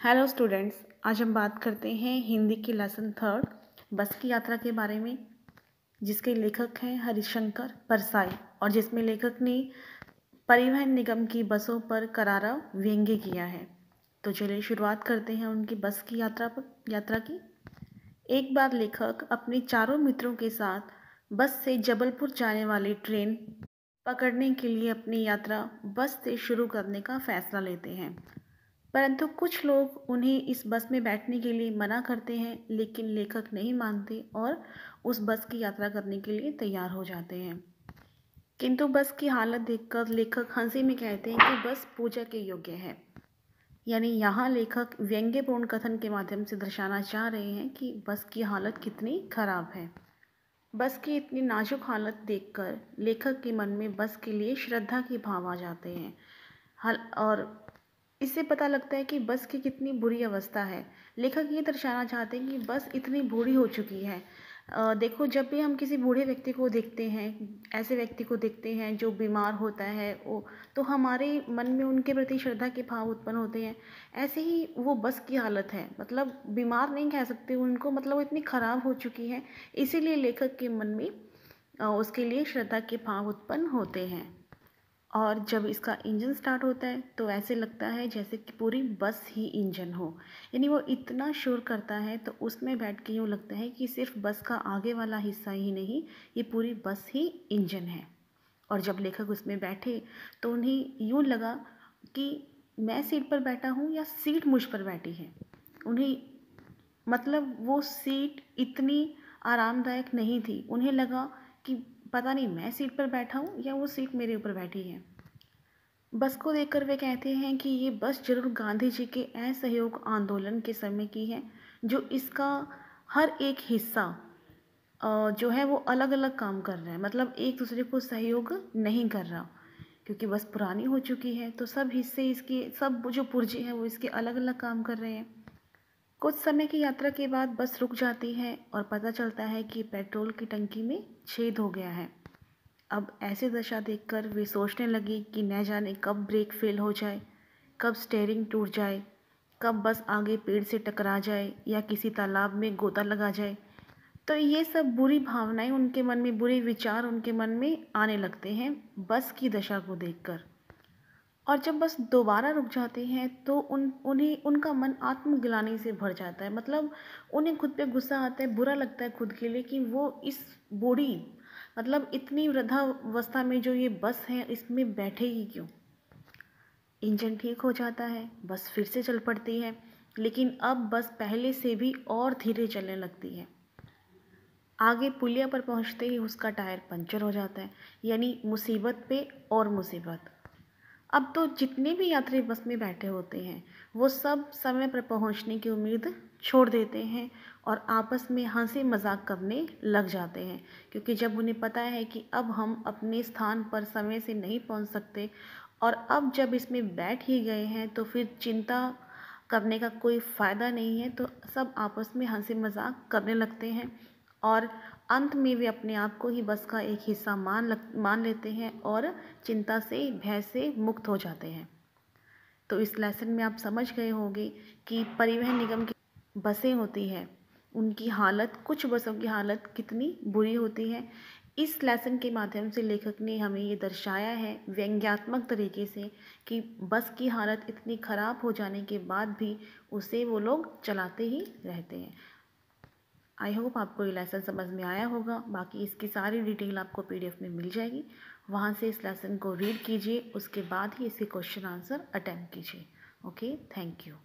Hello students, आज हम बात करते हैं हिंदी की लेसन 3 बस की यात्रा के बारे में, जिसके लेखक हैं हरिशंकर परसाई और जिसमें लेखक ने परिवहन निगम की बसों पर करारा व्यंग्य किया है। तो चलिए शुरुआत करते हैं उनकी बस की यात्रा की। एक बार लेखक अपने चारों मित्रों के साथ बस से जबलपुर जाने वाली ट्रेन पकड़ने के लिए अपनी यात्रा बस से शुरू करने का फैसला लेते हैं, परंतु कुछ लोग उन्हें इस बस में बैठने के लिए मना करते हैं, लेकिन लेखक नहीं मानते और उस बस की यात्रा करने के लिए तैयार हो जाते हैं। किंतु बस की हालत देखकर लेखक हंसी में कहते हैं कि बस पूजा के योग्य है। यानी यहाँ लेखक व्यंग्यपूर्ण कथन के माध्यम से दर्शाना चाह रहे हैं कि बस की हालत कितनी खराब है। बस की इतनी नाजुक हालत देखकर लेखक के मन में बस के लिए श्रद्धा के भाव आ जाते हैं और इससे पता लगता है कि बस की कितनी बुरी अवस्था है। लेखक ये दर्शाना चाहते हैं कि बस इतनी बूढ़ी हो चुकी है। देखो, जब भी हम किसी बूढ़े व्यक्ति को देखते हैं, ऐसे व्यक्ति को देखते हैं जो बीमार होता है, वो तो हमारे मन में उनके प्रति श्रद्धा के भाव उत्पन्न होते हैं। ऐसे ही वो बस की हालत है, मतलब बीमार नहीं कह सकते उनको, मतलब वो इतनी ख़राब हो चुकी है। इसीलिए लेखक के मन में उसके लिए श्रद्धा के भाव उत्पन्न होते हैं। और जब इसका इंजन स्टार्ट होता है तो ऐसे लगता है जैसे कि पूरी बस ही इंजन हो। यानी वो इतना शोर करता है तो उसमें बैठ के यूँ लगता है कि सिर्फ बस का आगे वाला हिस्सा ही नहीं, ये पूरी बस ही इंजन है। और जब लेखक उसमें बैठे तो उन्हें यूँ लगा कि मैं सीट पर बैठा हूँ या सीट मुझ पर बैठी है। उन्हें मतलब वो सीट इतनी आरामदायक नहीं थी। उन्हें लगा कि पता नहीं मैं सीट पर बैठा हूँ या वो सीट मेरे ऊपर बैठी है। बस को देखकर वे कहते हैं कि ये बस जरूर गांधी जी के असहयोग आंदोलन के समय की है, जो इसका हर एक हिस्सा जो है वो अलग अलग काम कर रहा है, मतलब एक दूसरे को सहयोग नहीं कर रहा। क्योंकि बस पुरानी हो चुकी है तो सब हिस्से इसके, सब जो पुर्जे हैं वो इसके अलग अलग काम कर रहे हैं। कुछ समय की यात्रा के बाद बस रुक जाती है और पता चलता है कि पेट्रोल की टंकी में छेद हो गया है। अब ऐसी दशा देखकर वे सोचने लगी कि न जाने कब ब्रेक फेल हो जाए, कब स्टीयरिंग टूट जाए, कब बस आगे पेड़ से टकरा जाए या किसी तालाब में गोता लगा जाए। तो ये सब बुरी भावनाएं उनके मन में, बुरे विचार उनके मन में आने लगते हैं बस की दशा को देखकर। और जब बस दोबारा रुक जाते हैं तो उन्हें उनका मन आत्मग्लानि से भर जाता है। मतलब उन्हें खुद पे गुस्सा आता है, बुरा लगता है खुद के लिए कि वो इस बूढ़ी, मतलब इतनी वृद्धावस्था में जो ये बस है इसमें बैठे ही क्यों। इंजन ठीक हो जाता है, बस फिर से चल पड़ती है, लेकिन अब बस पहले से भी और धीरे चलने लगती है। आगे पुलिया पर पहुंचते ही उसका टायर पंचर हो जाता है। यानी मुसीबत पे और मुसीबत। अब तो जितने भी यात्री बस में बैठे होते हैं वो सब समय पर पहुंचने की उम्मीद छोड़ देते हैं और आपस में हंसी मजाक करने लग जाते हैं, क्योंकि जब उन्हें पता है कि अब हम अपने स्थान पर समय से नहीं पहुंच सकते और अब जब इसमें बैठ ही गए हैं तो फिर चिंता करने का कोई फ़ायदा नहीं है, तो सब आपस में हंसी मजाक करने लगते हैं और अंत में वे अपने आप को ही बस का एक हिस्सा मान लेते हैं और चिंता से, भय से मुक्त हो जाते हैं। तो इस लेसन में आप समझ गए होंगे कि परिवहन निगम की बसें होती हैं, उनकी हालत, कुछ बसों की हालत कितनी बुरी होती है। इस लेसन के माध्यम से लेखक ने हमें ये दर्शाया है व्यंग्यात्मक तरीके से कि बस की हालत इतनी ख़राब हो जाने के बाद भी उसे वो लोग चलाते ही रहते हैं। आई होप आपको ये लेसन समझ में आया होगा। बाकी इसकी सारी डिटेल आपको PDF में मिल जाएगी, वहाँ से इस लेसन को रीड कीजिए, उसके बाद ही इसके क्वेश्चन आंसर अटेम्प्ट कीजिए। Okay, thank you.